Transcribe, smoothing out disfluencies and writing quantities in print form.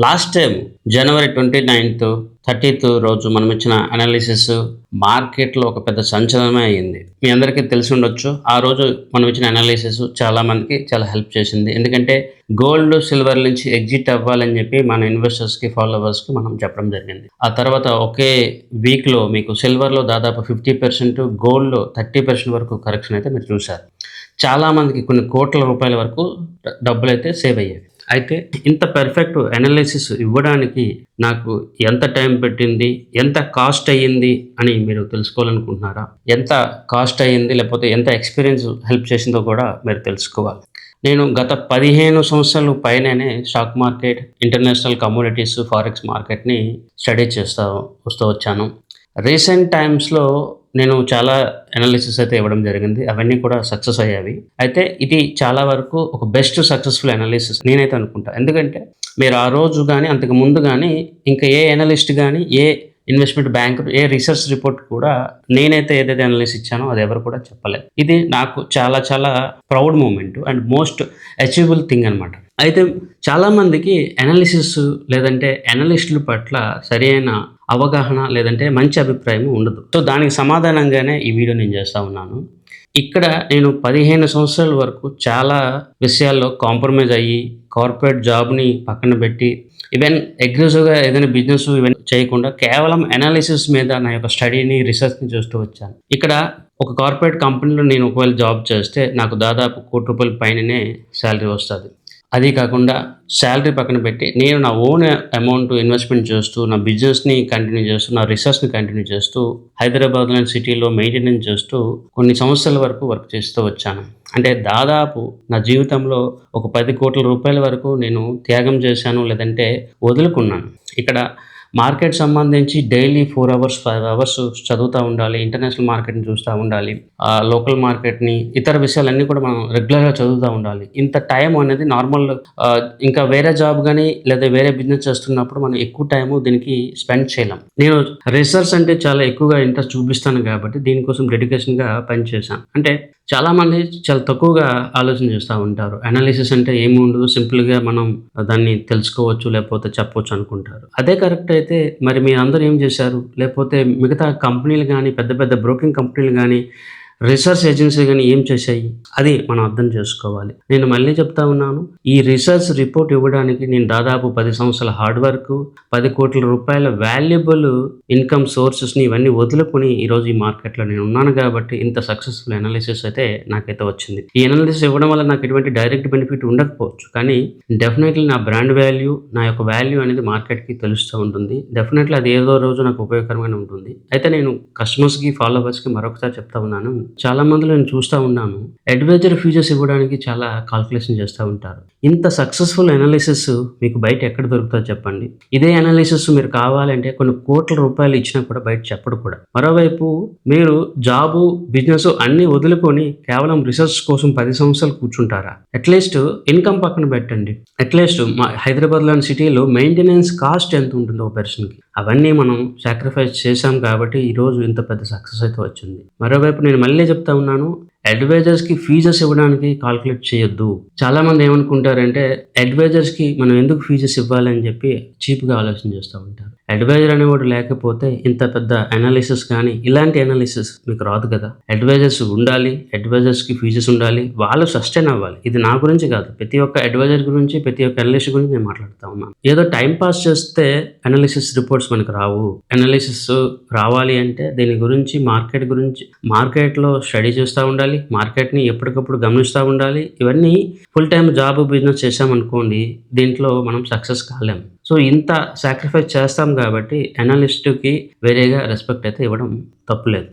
Last time జనవరి 29th 30th రోజు మనం ఇచ్చిన అనాలిసిస్ మార్కెట్లో ఒక పెద్ద సంచలనమే అయ్యింది. మీ అందరికీ తెలిసి ఉండొచ్చు. ఆ రోజు మనం ఇచ్చిన అనాలిసిస్ చాలా మందికి చాలా హెల్ప్ చేసింది. ఎందుకంటే గోల్డ్, సిల్వర్ నుంచి ఎగ్జిట్ అవ్వాలని చెప్పి మన ఇన్వెస్టర్స్కి, ఫాలోవర్స్కి మనం చెప్పడం జరిగింది. ఆ తర్వాత ఒకే వీక్లో మీకు సిల్వర్లో దాదాపు 50%, గోల్డ్లో 30% వరకు కరెక్షన్ అయితే మీరు చూశారు. చాలామందికి కొన్ని కోట్ల రూపాయల వరకు డబ్బులైతే సేవ్ అయ్యాయి. అయితే ఇంత పర్ఫెక్ట్ అనాలిసిస్ ఇవ్వడానికి నాకు ఎంత టైం పట్టింది, ఎంత కాస్ట్ అయ్యింది అని మీరు తెలుసుకోవాలనుకుంటున్నారా? ఎంత కాస్ట్ అయ్యింది, లేకపోతే ఎంత ఎక్స్పీరియన్స్ హెల్ప్ చేసిందో కూడా మీరు తెలుసుకోవాలి. నేను గత 15 సంవత్సరాలు పైననే stock market, international commodities, forex మార్కెట్ని స్టడీ వస్తూ వచ్చాను. రీసెంట్ టైమ్స్లో నేను చాలా అనాలిసిస్ అయితే ఇవ్వడం జరిగింది. అవన్నీ కూడా సక్సెస్ అయ్యాయి. అయితే ఇది చాలా వరకు ఒక బెస్ట్ సక్సెస్ఫుల్ అనాలిసిస్ నేనైతే అనుకుంటా. ఎందుకంటే మీరు ఆ రోజు కానీ, అంతకు ముందు కానీ, ఇంకా ఏ అనలిస్ట్ కానీ, ఏ ఇన్వెస్ట్మెంట్ బ్యాంక్, ఏ రీసెర్చ్ రిపోర్ట్ కూడా నేనైతే ఏదైతే అనాలిసిస్ ఇచ్చానో అది ఎవరు కూడా చెప్పలేదు. ఇది నాకు చాలా చాలా proud moment and most achievable thing అనమాట. అయితే చాలామందికి అనాలిసిస్ లేదంటే అనలిస్టుల పట్ల సరైన అవగాహన లేదంటే మంచి అభిప్రాయం ఉండదు. సో దానికి సమాధానంగానే ఈ వీడియో నేను చేస్తూ ఉన్నాను. ఇక్కడ నేను 15 సంవత్సరాల వరకు చాలా విషయాల్లో కాంప్రమైజ్ అయ్యి కార్పొరేట్ జాబ్ని పక్కన పెట్టి ఈవెన్ అగ్రెసివ్గా ఏదైనా బిజినెస్ ఈవెన్ చేయకుండా కేవలం అనాలిసిస్ మీద నా యొక్క స్టడీని, రీసెర్చ్ని చూస్తూ వచ్చాను. ఇక్కడ ఒక కార్పొరేట్ కంపెనీలో నేను ఒకవేళ జాబ్ చేస్తే నాకు దాదాపు ₹1,00,00,000 పైననే శాలరీ వస్తుంది. అది కాకుండా శాలరీ పక్కన పెట్టి నేను నా ఓన్ అమౌంట్ ఇన్వెస్ట్మెంట్ చేస్తూ, నా బిజినెస్ని కంటిన్యూ చేస్తూ, నా రీసెర్చ్ని కంటిన్యూ చేస్తూ, హైదరాబాద్ లాంటి సిటీలో మెయింటెనెన్స్ చేస్తూ కొన్ని సంవత్సరాల వరకు వర్క్ చేస్తూ వచ్చాను. అంటే దాదాపు నా జీవితంలో ఒక ₹10 కోట్ల వరకు నేను త్యాగం చేశాను, లేదంటే వదులుకున్నాను. ఇక్కడ మార్కెట్ సంబంధించి డైలీ 4 hours 5 hours చదువుతూ ఉండాలి, ఇంటర్నేషనల్ మార్కెట్ని చూస్తూ ఉండాలి, లోకల్ మార్కెట్ని, ఇతర విషయాలన్నీ కూడా మనం రెగ్యులర్గా చదువుతూ ఉండాలి. ఇంత టైం అనేది నార్మల్ ఇంకా వేరే జాబ్ కానీ లేదా వేరే బిజినెస్ చేస్తున్నప్పుడు మనం ఎక్కువ టైము దీనికి స్పెండ్ చేయలేం. నేను రీసెర్చ్ అంటే చాలా ఎక్కువగా ఇంట్రెస్ట్ చూపిస్తాను కాబట్టి దీనికోసం డెడికేషన్గా పనిచేశాను. అంటే చాలామంది చాలా తక్కువగా ఆలోచన చేస్తూ ఉంటారు. అనాలిసిస్ అంటే ఏమి ఉండదు, సింపుల్గా మనం దాన్ని తెలుసుకోవచ్చు లేకపోతే చెప్పవచ్చు అనుకుంటారు. అదే కరెక్ట్ అయితే మరి మీరందరూ ఏం చేశారు? లేకపోతే మిగతా కంపెనీలు కానీ, పెద్ద పెద్ద బ్రోకింగ్ కంపెనీలు కానీ, రీసెర్చ్ ఏజెన్సీ కానీ ఏం చేశాయి? అది మనం అర్థం చేసుకోవాలి. నేను మళ్ళీ చెప్తా ఉన్నాను, ఈ రీసెర్చ్ రిపోర్ట్ ఇవ్వడానికి నేను దాదాపు 10 సంవత్సరాల హార్డ్ వర్క్, ₹10 కోట్ల వాల్యుబుల్ ఇన్కమ్ సోర్సెస్ని ఇవన్నీ వదులుకొని ఈరోజు ఈ మార్కెట్లో నేను ఉన్నాను కాబట్టి ఇంత సక్సెస్ఫుల్ అనాలిసిస్ అయితే నాకైతే వచ్చింది. ఈ అనాలిసిస్ ఇవ్వడం వల్ల నాకు ఎటువంటి డైరెక్ట్ బెనిఫిట్ ఉండకపోవచ్చు, కానీ డెఫినెట్లీ నా బ్రాండ్ వాల్యూ, నా యొక్క వాల్యూ అనేది మార్కెట్కి తెలుస్తూ ఉంటుంది. డెఫినెట్లీ అది ఏదో రోజు నాకు ఉపయోగకరంగానే ఉంటుంది. అయితే నేను కస్టమర్స్కి, ఫాలోవర్స్కి మరొకసారి చెప్తా ఉన్నాను, చాలా మందిలో నేను చూస్తూ ఉన్నాను, అడ్వైజర్ ఫీజెస్ ఇవ్వడానికి చాలా కాల్కులేషన్ చేస్తూ ఉంటారు. ఇంత సక్సెస్ఫుల్ అనాలిసిస్ మీకు బయట ఎక్కడ దొరుకుతుందో చెప్పండి. ఇదే అనాలిసిస్ మీరు కావాలంటే కొన్ని కోట్ల రూపాయలు ఇచ్చినా కూడా బయట చెప్పడు కూడా. మరోవైపు మీరు జాబు, బిజినెస్ అన్నీ వదులుకొని కేవలం రీసెర్చ్ కోసం 10 సంవత్సరాలు కూర్చుంటారా? అట్లీస్ట్ ఇన్కమ్ పక్కన పెట్టండి. అట్లీస్ట్ మా హైదరాబాద్ లాంటి సిటీలో మెయింటెనెన్స్ కాస్ట్ ఎంత ఉంటుందో ఒక పర్సన్కి, అవన్నీ మనం సాక్రిఫైస్ చేశాం కాబట్టి ఈరోజు ఇంత పెద్ద సక్సెస్ అయితే వచ్చింది. మరోవైపు నేను మళ్ళీ చెప్తా ఉన్నాను, అడ్వైజర్స్కి ఫీజెస్ ఇవ్వడానికి కాల్కులేట్ చేయొద్దు. చాలామంది ఏమనుకుంటారంటే అడ్వైజర్స్కి మనం ఎందుకు ఫీజెస్ ఇవ్వాలని చెప్పి చీప్గా ఆలోచన చేస్తూ ఉంటారు. అడ్వైజర్ అనేవాడు లేకపోతే ఇంత పెద్ద అనాలిసిస్ కానీ ఇలాంటి అనాలిసిస్ మీకు రాదు కదా. అడ్వైజర్స్ ఉండాలి, అడ్వైజర్స్కి ఫీజెస్ ఉండాలి, వాళ్ళు సస్టైన్ అవ్వాలి. ఇది నా గురించి కాదు, ప్రతి ఒక్క అడ్వైజర్ గురించి, ప్రతి ఒక్క అనలిస్ట్ గురించి నేను మాట్లాడుతూ ఉన్నాను. ఏదో టైం పాస్ చేస్తే అనాలిసిస్ రిపోర్ట్స్ మనకు రావు. అనాలిసిస్ రావాలి అంటే దీని గురించి, మార్కెట్లో స్టడీ చేస్తూ ఉండాలి, మార్కెట్ని ఎప్పటికప్పుడు గమనిస్తూ ఉండాలి. ఇవన్నీ ఫుల్ టైం జాబ్, బిజినెస్ చేసామనుకోండి, దీంట్లో మనం సక్సెస్ కాలేం. సో ఇంత సాక్రిఫైస్ చేస్తాం కాబట్టి అనలిస్ట్కి వేరేగా రెస్పెక్ట్ అయితే ఇవ్వడం తప్పులేదు.